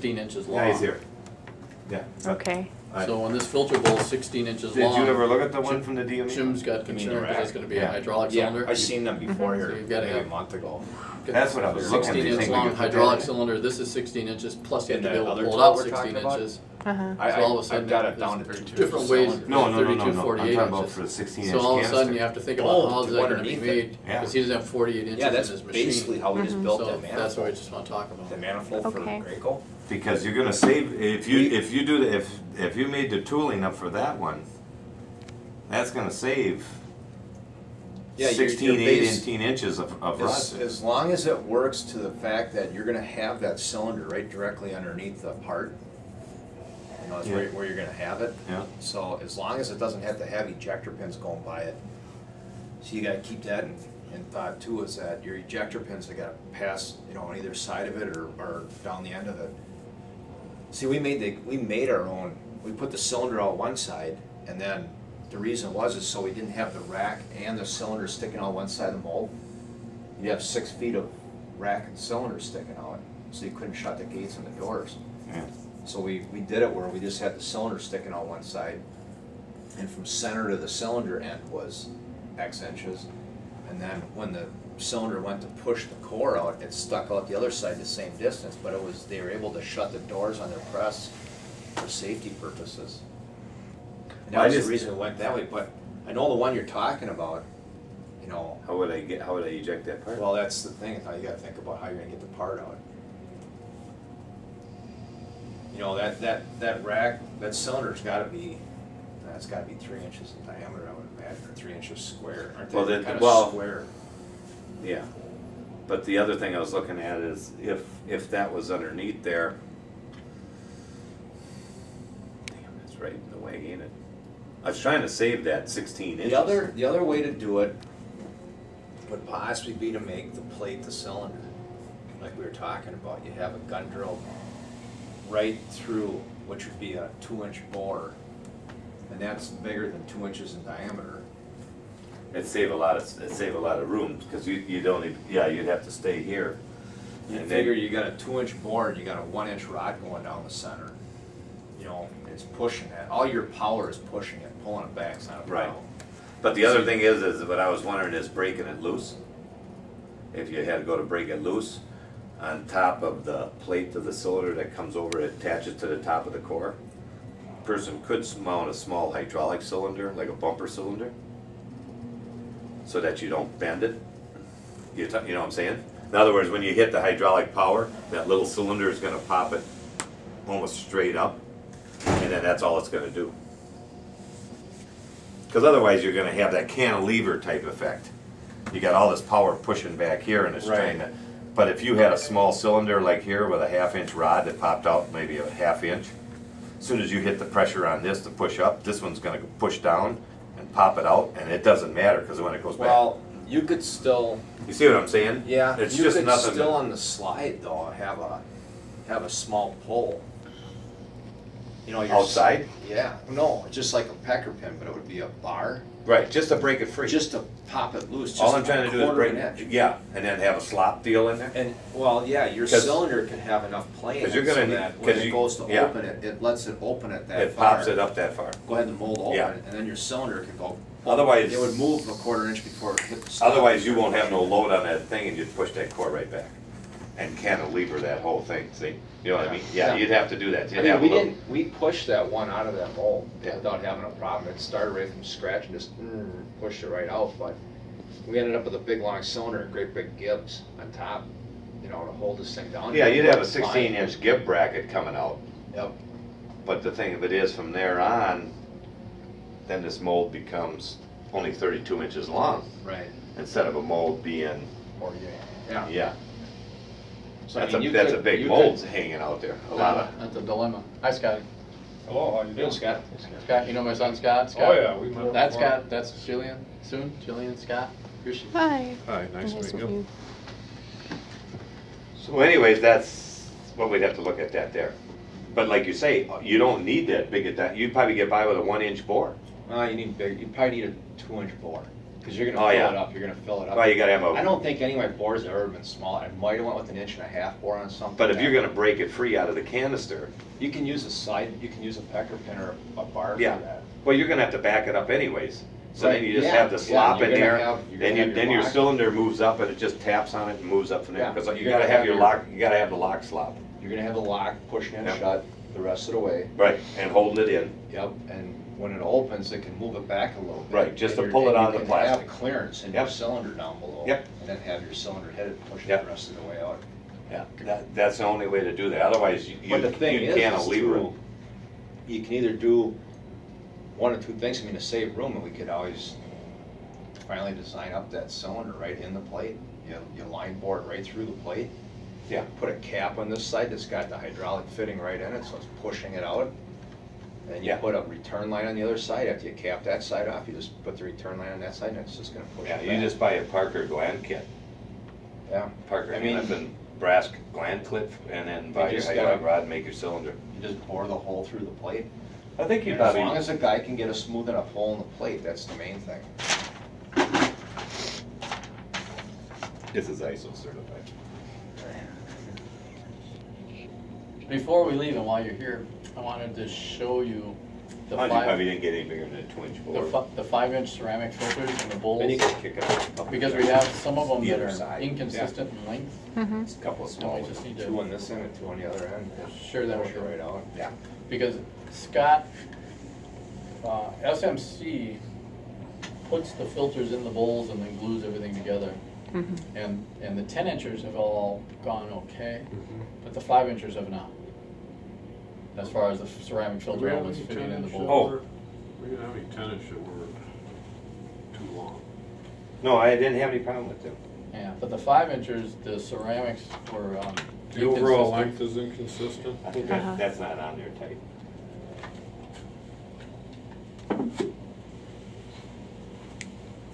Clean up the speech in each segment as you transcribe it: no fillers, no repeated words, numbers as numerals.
16 inches long. Yeah, he's here. Yeah. Okay. So when this filter bowl is 16 inches Did long. you ever look at the one from the DME? Jim's got You mean concern the because rack? it's gonna be a Yeah. hydraulic Yeah, cylinder. I've seen them before So here, you've gotta maybe a have- month ago. That's what I was looking. 16 Do you inch think we long could put that hydraulic in? cylinder, this is 16 inches, plus you have In to be that able to other pull it tool out we're 16 talking about? inches. Uh-huh. So all of a sudden, I've got it there's down to there's 2 different ways. cylinders. No, no, 32, no, no. 48 I'm talking about inches. for the 16-inch So all of a sudden, canister. you have to think about Oh, how is to that gonna be underneath made, it. Yeah. because he doesn't have 48 inches Yeah, in that's his machine. basically how we just built So that that's what we manifold. just wanna talk about. The manifold for Okay. Graco. Because you're gonna save, if you do the, if you made the tooling up for that one, that's gonna save Yeah, your 16, base- 18 inches of As, rod. as long as it works to the fact that you're gonna have that cylinder right directly underneath the part, you know, that's Yeah. where you're gonna have it. Yeah. So as long as it doesn't have to have ejector pins going by it, so you gotta keep that in thought too, is that your ejector pins have gotta pass, you know, on either side of it or down the end of it. See, we made our own, we put the cylinder out one side, and then the reason was is so we didn't have the rack and the cylinder sticking out one side of the mold. You'd have 6 feet of rack and cylinder sticking out, so you couldn't shut the gates and the doors. Yeah. So we did it where we just had the cylinder sticking out one side, and from center to the cylinder end was X inches. And then when the cylinder went to push the core out, it stuck out the other side the same distance, but they were able to shut the doors on their press for safety purposes. And Well, I that was just- the reason it went that way, but I know the one you're talking about, you know, How would I eject that part? well, that's the thing, how you gotta think about how you're gonna get the part out. You know, that rack, that cylinder's gotta be, that's gotta be 3 inches in diameter, I would imagine, or 3 inches square, aren't Well, they then- kind well- of square? Yeah. But the other thing I was looking at is if that was underneath there. Damn, that's right in the way, ain't it? I was trying to save that 16 inches. The other way to do it would possibly be to make the plate the cylinder, like we were talking about. You have a gun drill right through, which would be a 2-inch bore, and that's bigger than 2 inches in diameter. It'd save a lot of room, because you'd only, yeah, you'd have to stay here. You And figure then- you got a 2-inch bore and you got a 1-inch rod going down the center. You know, it's pushing that. All your power is pushing it, pulling it back. It's not a Right. problem. But the other thing is what I was wondering is breaking it loose. If you had to go to break it loose, on top of the plate of the cylinder that comes over, it attaches to the top of the core. Person could mount a small hydraulic cylinder, like a bumper cylinder, so that you don't bend it. You know what I'm saying? In other words, when you hit the hydraulic power, that little cylinder is gonna pop it almost straight up, and then that's all it's gonna do. Because otherwise you're gonna have that cantilever type effect. You got all this power pushing back here and it's Right. trying to, but if you had a small cylinder like here with a 1/2-inch rod that popped out maybe a 1/2 inch, as soon as you hit the pressure on this to push up, this one's gonna push down and pop it out, and it doesn't matter because when it goes back. Well, you could still, You see what I'm saying? yeah, It's you just could nothing. still on the slide though have a small pull. You know, your Outside? Yeah, no, just like a pecker pin, but it would be a bar, Right, just to break it free. just to pop it loose. Just All I'm trying to do is quarter break, of an inch. yeah, and then have a slop deal in there. And, well, yeah, your 'Cause- cylinder can have enough play in 'cause it you're so gonna need- that when 'cause it you- goes to yeah. open it, it lets it open it that It far. pops it up that far. Go ahead and mold open Yeah. it, and then your cylinder can go. Otherwise- It would move a quarter inch before it hit the stop. Otherwise, you won't have no load on that thing and you'd push that core right back and cantilever that whole thing, see? You know what I mean? Yeah, Yeah. you'd have to do that. I You'd mean, have a little- we pushed that one out of that mold Yeah. without having a problem. It started right from scratch and just pushed it right out, but we ended up with a big long cylinder and great big gibs on top, you know, to hold this thing down. Yeah, you'd have a Fine. 16-inch gib bracket coming out. Yep. But the thing of it is, from there on, then this mold becomes only 32 inches long Right. instead of a mold being, Or yeah. yeah. So, That's I mean, a you that's a could- big you mold could- hanging out there. A lot of. That's a dilemma. Hi, Scotty. Hello, how you doing? Scott. Scott, you know my son Scott? Oh, yeah, we met That's before. Scott, that's Jillian, soon, Jillian, Scott. Here she is. Hi. Hi, nice to meet you. So anyways, that's what we'd have to look at that there. But like you say, you don't need that big of that. You'd probably get by with a 1-inch bore. You need big. You probably need a 2-inch bore. Cause you're Oh, gonna fill yeah. it up, you're gonna fill it up. Well, you gotta have I a, don't think any of my bores have ever been small. I might have went with an 1.5" bore on something. but if you're that- gonna break it free out of the canister, You can use a side, you can use a pecker pin or a bar for Yeah. that. well, you're gonna have to back it up anyways. So then Right, you just yeah, have the yeah, slop you're in gonna there, have- you're gonna then have your then your lock. cylinder moves up and it just taps on it and moves up from there. Yeah, Cause you're you gonna gotta have have your your- lock, you gotta have the lock slop. You're gonna have the lock pushing it Yep. shut the rest of the way. Right, and holding it in. Yep, and when it opens, it can move it back a little bit. Right, just And to you're- pull it and on you the can plastic. have clearance in your Yep. cylinder down below. Yep. And then have your cylinder headed pushing Yep. the rest of the way out. Yeah, that's the only way to do that, otherwise you But the thing you is, can't is lever it. too, you can either do one or two things. I mean, to save room, and we could always finally design up that cylinder right in the plate. You line bore it right through the plate. Yeah. Put a cap on this side that's got the hydraulic fitting right in it, so it's pushing it out. And you Yeah. put a return line on the other side. After you cap that side off, you just put the return line on that side, and it's just gonna push Yeah, it you back. just buy a Parker gland kit, Yeah. Parker I mean- Hannafin brass gland clip, and then buy your just hydraulic gotta- rod and make your cylinder. You just bore the hole through the plate. I think you And as probably. long as the guy can get a smooth enough hole in the plate, that's the main thing. This is ISO certified. Before we leave and while you're here, I wanted to show you the You probably five, didn't get any bigger than a 2-inch bore. the 5-inch ceramic filters and the bowls. Then you can kick it out. Because we have some of them that Either are side. inconsistent in length, It's a couple of so small we ones. just need Two to on this end and two on the other end. share that with Push it you. right out. Yeah. Because Scott, SMC puts the filters in the bowls and then glues everything together. And the 10-inchers have all gone okay, but the 5-inchers have not. As far as the ceramic filter elements fitting in the bowl. Oh. We didn't have any tennis that were too long. No, I didn't have any problem with them. Yeah, but the 5-inchers, the ceramics were The overall inconsistent. length is inconsistent. I think that's not on there tight.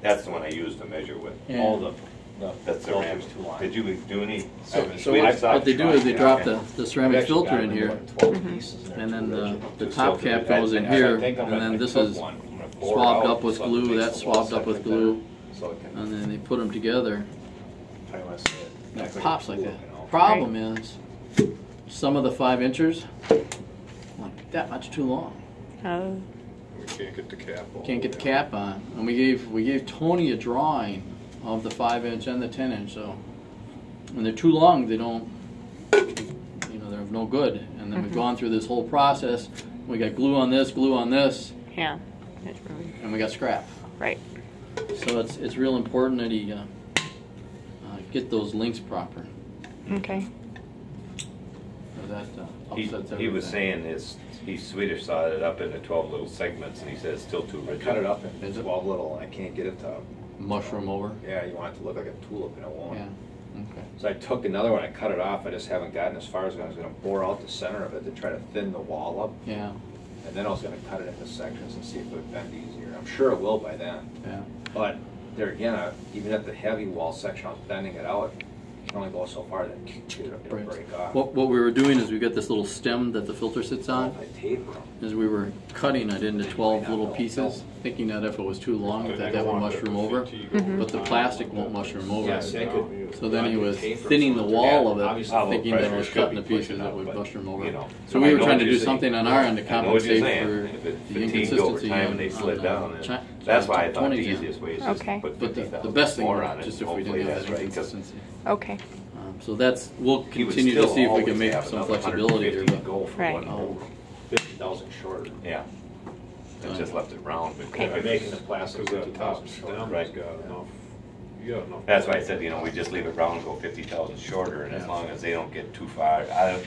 That's the one I used to measure with. Yeah. All the That's the filters ram. too long. Did you do any? So Swedish what side? they do is they drop Okay. the ceramic filter in here, and then the top cap goes in here, and then this is swabbed up with glue, that's swabbed up with glue, and then they put them together, and it pops like that. Problem is, some of the 5-inchers, like that much too long. Oh. We can't get the cap on. Can't get the cap on. And we gave Tony a drawing of the 5-inch and the 10-inch, so when they're too long, they don't, they're of no good. And then we've gone through this whole process. We got glue on this, Yeah. That's really and we got scrap. right. So it's real important that he get those links proper. Okay. So that He upsets he was everything. saying he Swedish sawed it up into 12 little segments, and he said it's still too I rigid. cut it up in 12 little, and I can't get it to, Mushroom over. yeah, you want it to look like a tulip, and it won't. Yeah. Okay. So I took another one, I cut it off, I just haven't gotten as far as I was gonna bore out the center of it to try to thin the wall up. Yeah. And then I was gonna cut it into sections and see if it would bend easier. I'm sure it will by then. Yeah. But there again, even at the heavy wall section, I was bending it out. You can only go so far, then it'll Right. break off. What we were doing is we got this little stem that the filter sits on. If I taper them, Is we were cutting it into 12 little pieces, thinking that if it was too long, that would mushroom over, but the plastic won't mushroom over. Yes, I could. So then he was Taper thinning the filter. wall of Obviously, it, thinking that it pressure was should cutting be the pieces pushing that up, would but, mushroom over. you know, So I we were know trying what to do you're something saying. on our end to I know what you're compensate saying. for If it the fatigued over inconsistency time and they on slid down, and Chi- that's why I thought the Tony's end. easiest way is just Okay. put But the 50,000 best thing, more on it. just if we Hopefully didn't have that's that right, 'cause inconsistency. Okay. So that's, we'll he would continue to still see if we always can make have some another flexibility here, 150 but go for Right. one hole. 50,000 shorter. Yeah. I just left it round. Okay. By making the plastic Because that top 50,000 stem shorter. Right. has got enough, you got enough. That's why I said, we just leave it round and go 50,000 shorter, and as Yeah. long as they don't get too far, out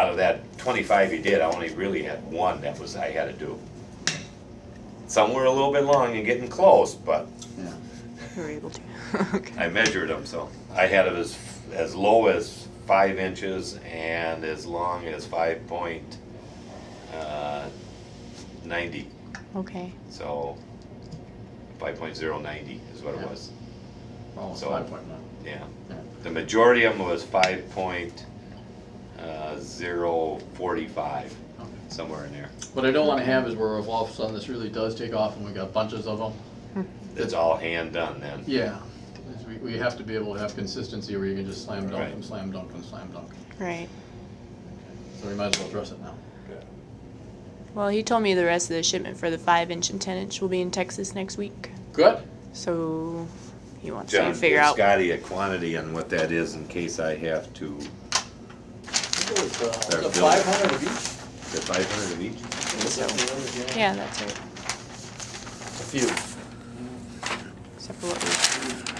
of that 25 he did, I only really had one that was, I had to do. Some were a little bit long and getting close, but yeah. You were able to. Okay. I measured them, so I had it as low as 5 inches and as long as 5.90. Okay. So 5.090 is what it Yeah. was. Almost So- 5.9. Yeah. Yeah. The majority of them was 5.045, somewhere in there. What I don't want to have is where if all of a sudden this really does take off and we got bunches of them, It's all hand done then. Yeah, we have to be able to have consistency where you can just slam dunk Right. them, slam dunk them, slam dunk. Right. So we might as well address it now. Well, he told me the rest of the shipment for the 5-inch and 10-inch will be in Texas next week. Good. So he wants John, me to figure give out. Scotty a quantity on what that is in case I have to, It's They're a built. 500 of each. the 500 of each? So, yeah, that's right. A few. Except for what we